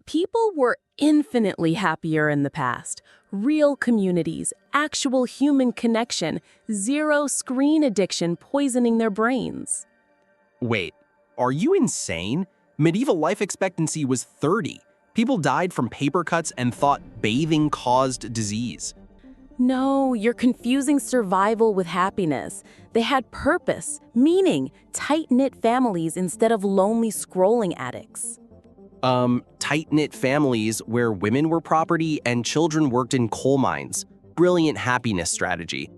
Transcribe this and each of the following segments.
People were infinitely happier in the past. Real communities, actual human connection, zero screen addiction poisoning their brains. Wait, are you insane? Medieval life expectancy was 30. People died from paper cuts and thought bathing caused disease. No, you're confusing survival with happiness. They had purpose, meaning, tight-knit families instead of lonely scrolling addicts. Tight-knit families where women were property and children worked in coal mines. Brilliant happiness strategy.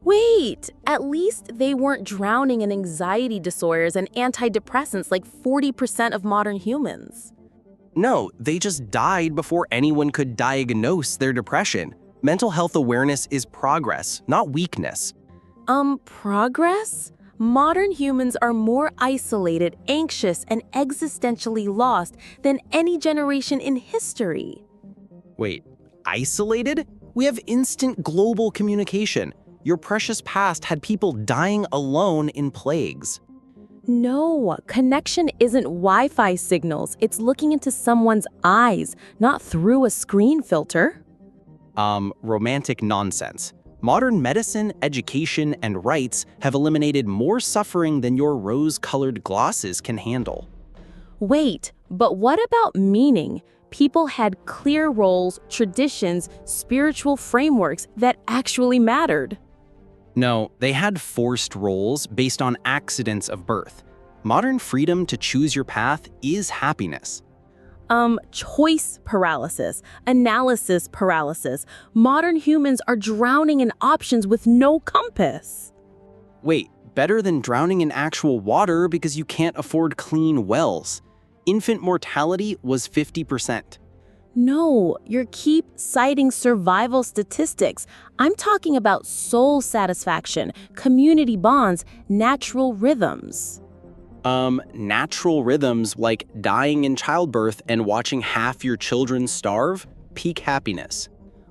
Wait, at least they weren't drowning in anxiety disorders and antidepressants like 40% of modern humans. No, they just died before anyone could diagnose their depression. Mental health awareness is progress, not weakness. Progress? Modern humans are more isolated, anxious, and existentially lost than any generation in history. Wait, isolated? We have instant global communication. Your precious past had people dying alone in plagues. No, connection isn't Wi-Fi signals. It's looking into someone's eyes, not through a screen filter. Romantic nonsense. Modern medicine, education, and rights have eliminated more suffering than your rose-colored glosses can handle. Wait, but what about meaning? People had clear roles, traditions, spiritual frameworks that actually mattered. No, they had forced roles based on accidents of birth. Modern freedom to choose your path is happiness. Choice paralysis, analysis paralysis. Modern humans are drowning in options with no compass. Wait, better than drowning in actual water because you can't afford clean wells. Infant mortality was 50%. No, you keep citing survival statistics. I'm talking about soul satisfaction, community bonds, natural rhythms. Natural rhythms like dying in childbirth and watching half your children starve? Peak happiness.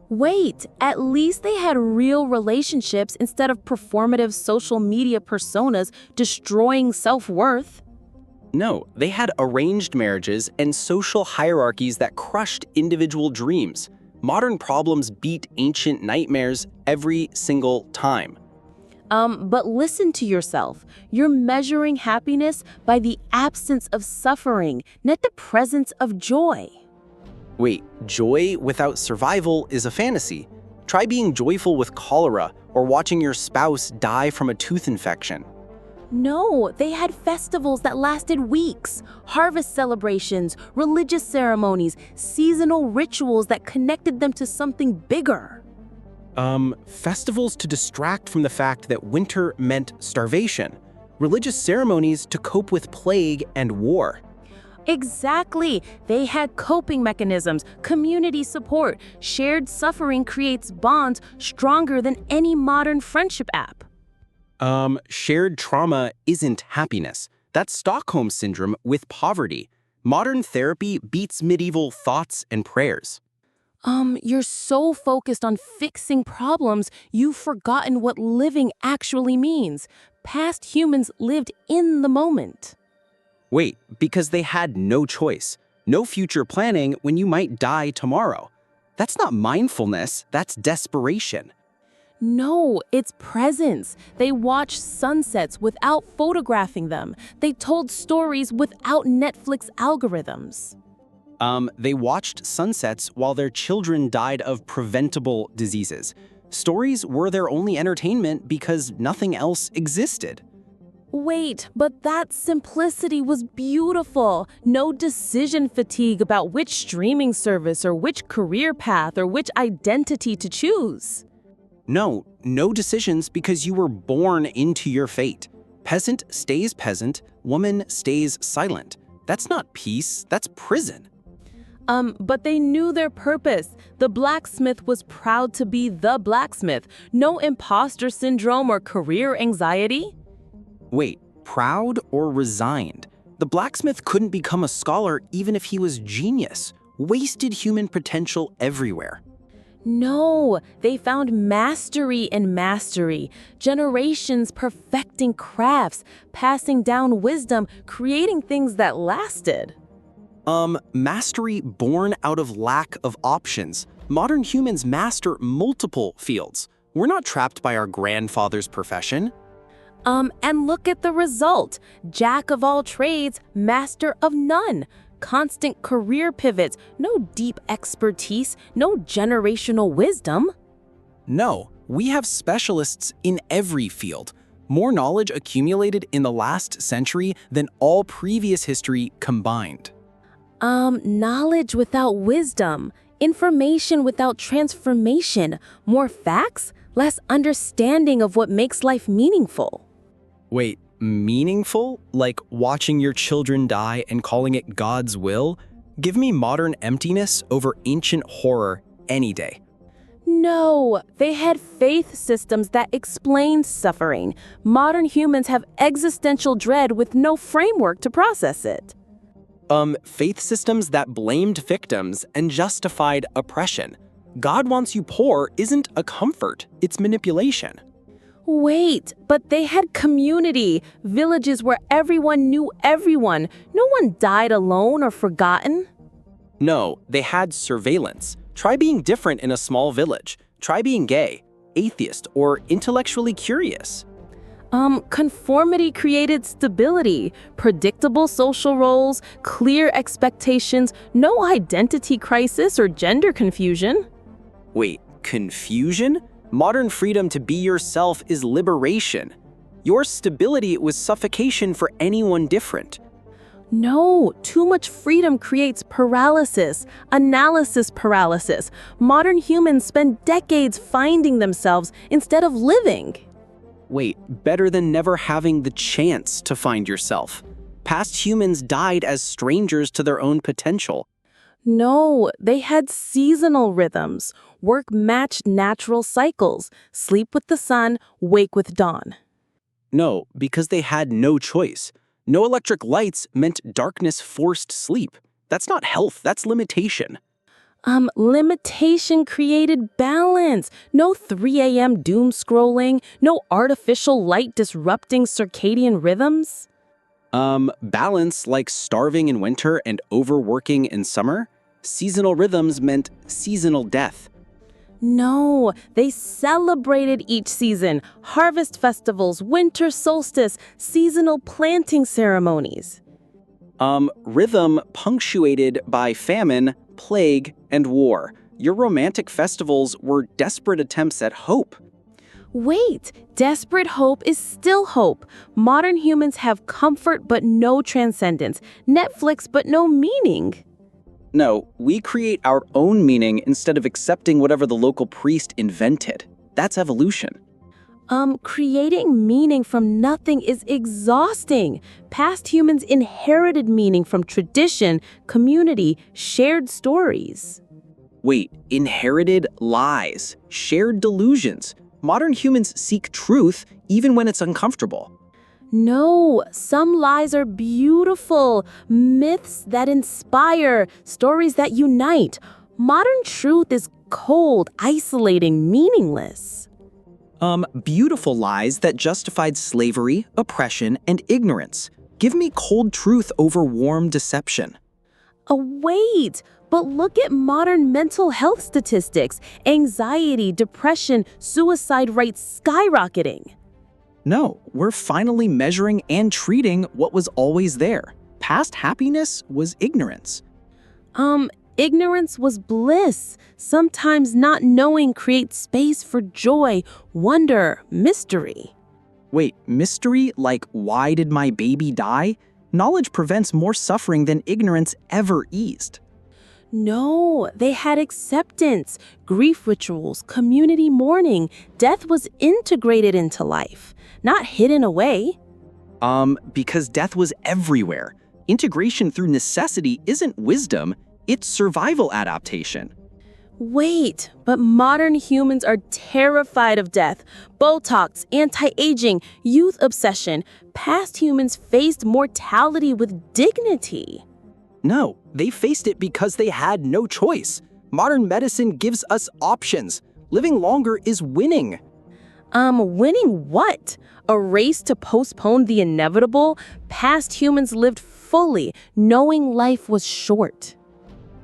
Wait, at least they had real relationships instead of performative social media personas destroying self-worth. No, they had arranged marriages and social hierarchies that crushed individual dreams. Modern problems beat ancient nightmares every single time. But listen to yourself. You're measuring happiness by the absence of suffering, not the presence of joy. Wait, joy without survival is a fantasy. Try being joyful with cholera or watching your spouse die from a tooth infection. No, they had festivals that lasted weeks, harvest celebrations, religious ceremonies, seasonal rituals that connected them to something bigger. Festivals to distract from the fact that winter meant starvation. Religious ceremonies to cope with plague and war. Exactly. They had coping mechanisms, community support. Shared suffering creates bonds stronger than any modern friendship app. Shared trauma isn't happiness. That's Stockholm Syndrome with poverty. Modern therapy beats medieval thoughts and prayers. You're so focused on fixing problems, you've forgotten what living actually means. Past humans lived in the moment. Wait, because they had no choice. No future planning when you might die tomorrow. That's not mindfulness, that's desperation. No, it's presence. They watched sunsets without photographing them. They told stories without Netflix algorithms. They watched sunsets while their children died of preventable diseases. Stories were their only entertainment because nothing else existed. Wait, but that simplicity was beautiful. No decision fatigue about which streaming service or which career path or which identity to choose. No decisions because you were born into your fate. Peasant stays peasant, woman stays silent. That's not peace, that's prison. But they knew their purpose. The blacksmith was proud to be the blacksmith. No imposter syndrome or career anxiety. Wait, proud or resigned? The blacksmith couldn't become a scholar even if he was genius. Wasted human potential everywhere. No, they found mastery in mastery. Generations perfecting crafts, passing down wisdom, creating things that lasted. Mastery born out of lack of options. Modern humans master multiple fields. We're not trapped by our grandfather's profession. And look at the result. Jack of all trades, master of none. Constant career pivots, no deep expertise, no generational wisdom. No, we have specialists in every field. More knowledge accumulated in the last century than all previous history combined. Knowledge without wisdom, information without transformation, more facts, less understanding of what makes life meaningful. Wait, meaningful? Like watching your children die and calling it God's will? Give me modern emptiness over ancient horror any day. No, they had faith systems that explained suffering. Modern humans have existential dread with no framework to process it. Faith systems that blamed victims and justified oppression. God wants you poor isn't a comfort, it's manipulation. Wait, but they had community, villages where everyone knew everyone. No one died alone or forgotten. No, they had surveillance. Try being different in a small village. Try being gay, atheist, or intellectually curious. Conformity created stability, predictable social roles, clear expectations, no identity crisis or gender confusion. Wait, confusion? Modern freedom to be yourself is liberation. Your stability was suffocation for anyone different. No, too much freedom creates paralysis, analysis paralysis. Modern humans spend decades finding themselves instead of living. Wait, better than never having the chance to find yourself. Past humans died as strangers to their own potential. No, they had seasonal rhythms. Work matched natural cycles. Sleep with the sun, wake with dawn. No, because they had no choice. No electric lights meant darkness forced sleep. That's not health, that's limitation. Limitation created balance. No 3 a.m. doom scrolling, no artificial light disrupting circadian rhythms. Balance like starving in winter and overworking in summer. Seasonal rhythms meant seasonal death. No, they celebrated each season. Harvest festivals, winter solstice, seasonal planting ceremonies. Rhythm punctuated by famine, plague, and war. Your romantic festivals were desperate attempts at hope. Wait, desperate hope is still hope. Modern humans have comfort but no transcendence, Netflix but no meaning. No, we create our own meaning instead of accepting whatever the local priest invented. That's evolution. Creating meaning from nothing is exhausting. Past humans inherited meaning from tradition, community, shared stories. Wait, inherited lies, shared delusions. Modern humans seek truth even when it's uncomfortable. No, some lies are beautiful, myths that inspire, stories that unite. Modern truth is cold, isolating, meaningless. Beautiful lies that justified slavery, oppression, and ignorance. Give me cold truth over warm deception. Wait, but look at modern mental health statistics. Anxiety, depression, suicide rates skyrocketing. No, we're finally measuring and treating what was always there. Past happiness was ignorance. Ignorance was bliss. Sometimes not knowing creates space for joy, wonder, mystery. Wait, mystery like why did my baby die? Knowledge prevents more suffering than ignorance ever eased. No, they had acceptance, grief rituals, community mourning. Death was integrated into life, not hidden away. Because death was everywhere. Integration through necessity isn't wisdom, it's survival adaptation. Wait, but modern humans are terrified of death. Botox, anti-aging, youth obsession. Past humans faced mortality with dignity. No, they faced it because they had no choice. Modern medicine gives us options. Living longer is winning. Winning what? A race to postpone the inevitable? Past humans lived fully, knowing life was short.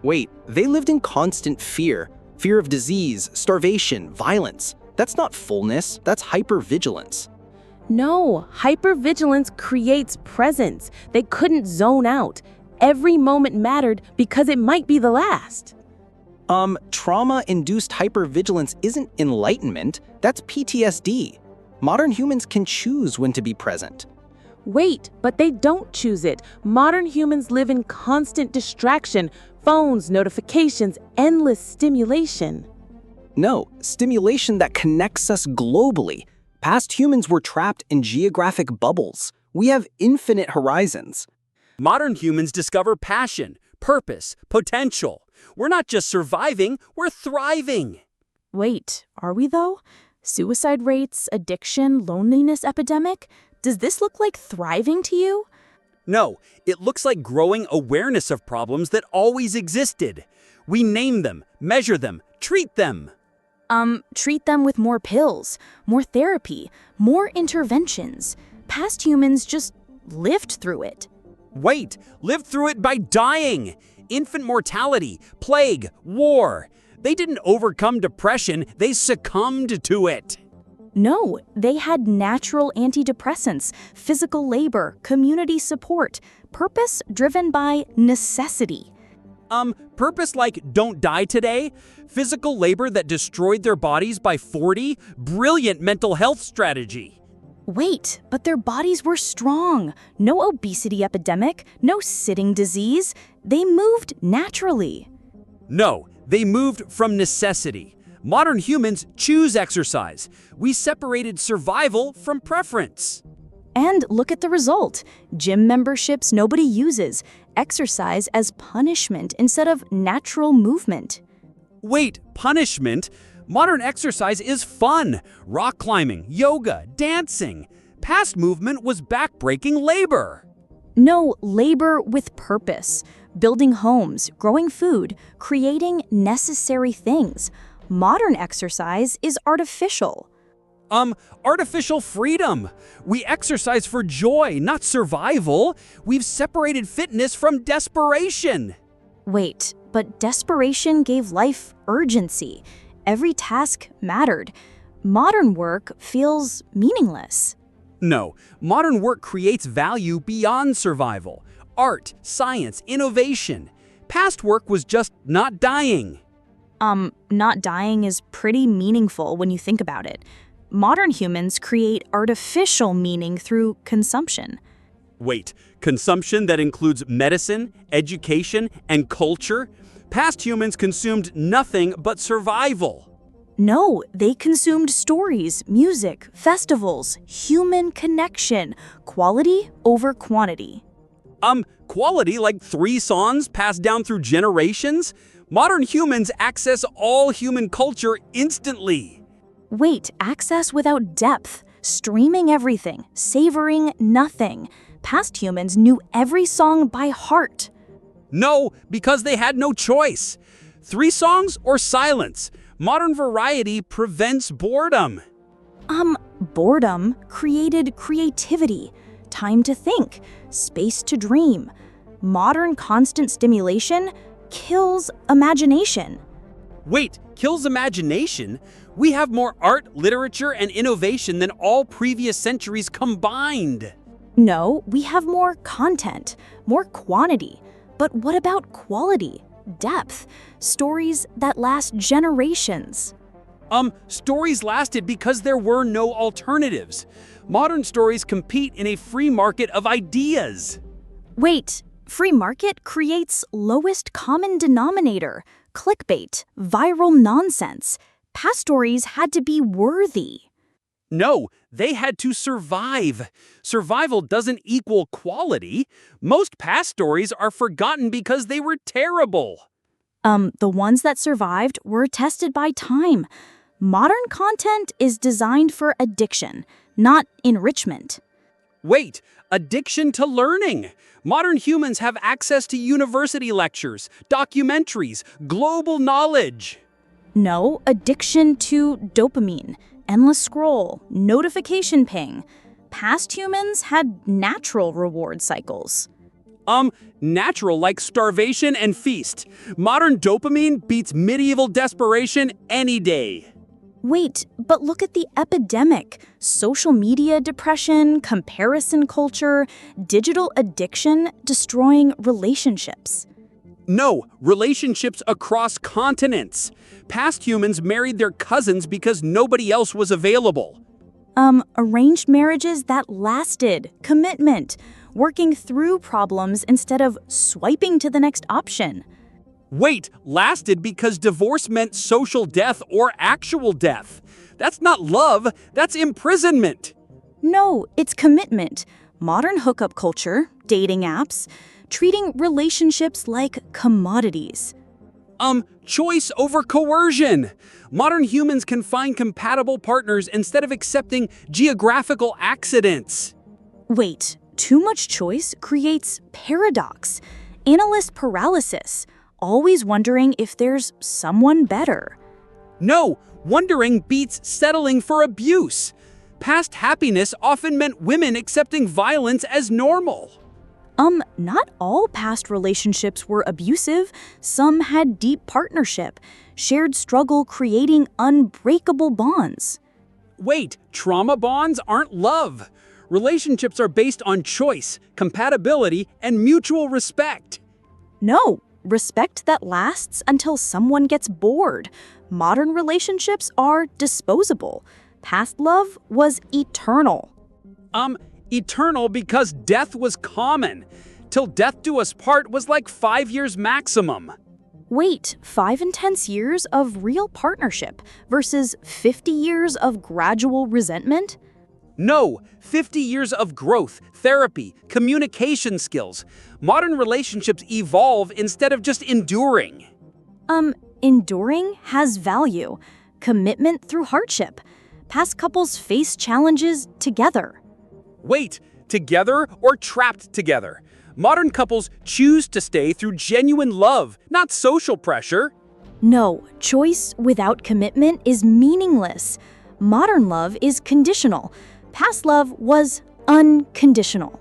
Wait, they lived in constant fear. Fear of disease, starvation, violence. That's not fullness, that's hypervigilance. No, hypervigilance creates presence. They couldn't zone out. Every moment mattered because it might be the last. Trauma-induced hypervigilance isn't enlightenment, that's PTSD. Modern humans can choose when to be present. Wait, but they don't choose it. Modern humans live in constant distraction, phones, notifications, endless stimulation. No, stimulation that connects us globally. Past humans were trapped in geographic bubbles. We have infinite horizons. Modern humans discover passion, purpose, potential. We're not just surviving, we're thriving. Wait, are we though? Suicide rates, addiction, loneliness epidemic? Does this look like thriving to you? No, it looks like growing awareness of problems that always existed. We name them, measure them, treat them. Treat them with more pills, more therapy, more interventions. Past humans just lived through it. Wait, lived through it by dying. Infant mortality, plague, war. They didn't overcome depression, they succumbed to it. No, they had natural antidepressants, physical labor, community support, purpose driven by necessity. Purpose like don't die today, physical labor that destroyed their bodies by 40, brilliant mental health strategy. Wait, but their bodies were strong. No obesity epidemic, no sitting disease. They moved naturally. No, they moved from necessity. Modern humans choose exercise. We separated survival from preference. And look at the result. Gym memberships nobody uses. Exercise as punishment instead of natural movement. Wait, punishment? Modern exercise is fun. Rock climbing, yoga, dancing. Past movement was backbreaking labor. No, labor with purpose. Building homes, growing food, creating necessary things. Modern exercise is artificial. Artificial freedom. We exercise for joy, not survival. We've separated fitness from desperation. Wait, but desperation gave life urgency. Every task mattered. Modern work feels meaningless. No, modern work creates value beyond survival. Art, science, innovation. Past work was just not dying. Not dying is pretty meaningful when you think about it. Modern humans create artificial meaning through consumption. Wait, consumption that includes medicine, education, and culture? Past humans consumed nothing but survival. No, they consumed stories, music, festivals, human connection, quality over quantity. Quality like 3 songs passed down through generations? Modern humans access all human culture instantly. Wait, access without depth, streaming everything, savoring nothing. Past humans knew every song by heart. No, because they had no choice. 3 songs or silence. Modern variety prevents boredom. Boredom created creativity, time to think, space to dream. Modern constant stimulation kills imagination. Wait, kills imagination? We have more art, literature, and innovation than all previous centuries combined. No, we have more content, more quantity. But what about quality, depth, stories that last generations? Stories lasted because there were no alternatives. Modern stories compete in a free market of ideas. Wait, free market creates lowest common denominator, clickbait, viral nonsense. Past stories had to be worthy. No, they had to survive. Survival doesn't equal quality. Most past stories are forgotten because they were terrible. The ones that survived were tested by time. Modern content is designed for addiction, not enrichment. Wait, addiction to learning. Modern humans have access to university lectures, documentaries, global knowledge. No, addiction to dopamine, endless scroll, notification ping. Past humans had natural reward cycles. Natural like starvation and feast. Modern dopamine beats medieval desperation any day. Wait, but look at the epidemic. Social media depression, comparison culture, digital addiction destroying relationships. No, relationships across continents. Past humans married their cousins because nobody else was available. Arranged marriages that lasted, commitment, working through problems instead of swiping to the next option. Wait, lasted because divorce meant social death or actual death. That's not love, that's imprisonment. No, it's commitment. Modern hookup culture, dating apps, treating relationships like commodities. Choice over coercion. Modern humans can find compatible partners instead of accepting geographical accidents. Wait, too much choice creates paradox, analyst paralysis, always wondering if there's someone better. No, wondering beats settling for abuse. Past happiness often meant women accepting violence as normal. Not all past relationships were abusive. Some had deep partnership, shared struggle creating unbreakable bonds. Wait, trauma bonds aren't love. Relationships are based on choice, compatibility, and mutual respect. No, respect that lasts until someone gets bored. Modern relationships are disposable. Past love was eternal. Eternal because death was common. Till death do us part was like 5 years maximum. Wait, 5 intense years of real partnership versus 50 years of gradual resentment? No, 50 years of growth, therapy, communication skills. Modern relationships evolve instead of just enduring. Enduring has value. Commitment through hardship. Past couples face challenges together. Wait, together or trapped together? Modern couples choose to stay through genuine love, not social pressure. No, choice without commitment is meaningless. Modern love is conditional. Past love was unconditional.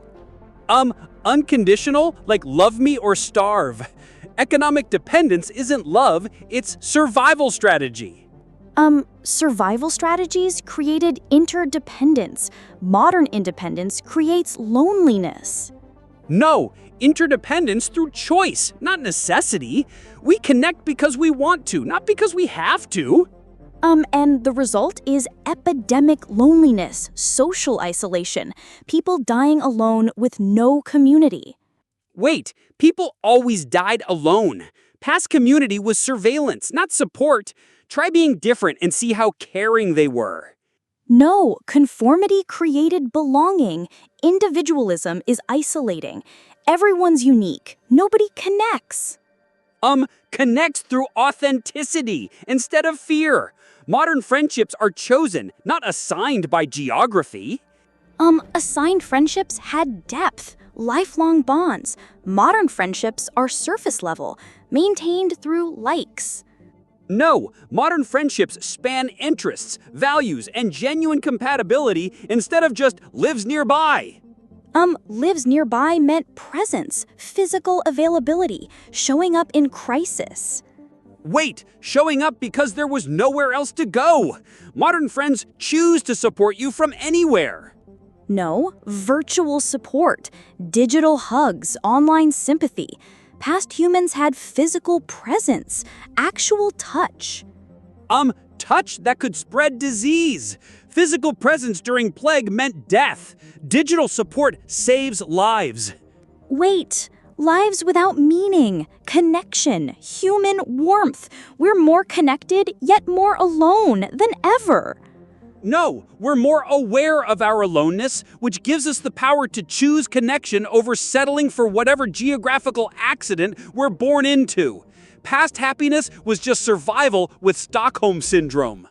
Unconditional, like love me or starve. Economic dependence isn't love, it's survival strategy. Survival strategies created interdependence. Modern independence creates loneliness. No, interdependence through choice, not necessity. We connect because we want to, not because we have to. And the result is epidemic loneliness, social isolation, people dying alone with no community. Wait, people always died alone. Past community was surveillance, not support. Try being different and see how caring they were. No, conformity created belonging. Individualism is isolating. Everyone's unique. Nobody connects. Connects through authenticity instead of fear. Modern friendships are chosen, not assigned by geography. Assigned friendships had depth, lifelong bonds. Modern friendships are surface level, maintained through likes. No, modern friendships span interests, values, and genuine compatibility instead of just lives nearby. Lives nearby meant presence, physical availability, showing up in crisis. Wait, showing up because there was nowhere else to go. Modern friends choose to support you from anywhere. No, virtual support, digital hugs, online sympathy. Past humans had physical presence, actual touch. Touch that could spread disease. Physical presence during plague meant death. Digital support saves lives. Wait, lives without meaning, connection, human warmth. We're more connected, yet more alone than ever. No, we're more aware of our aloneness, which gives us the power to choose connection over settling for whatever geographical accident we're born into. Past happiness was just survival with Stockholm Syndrome.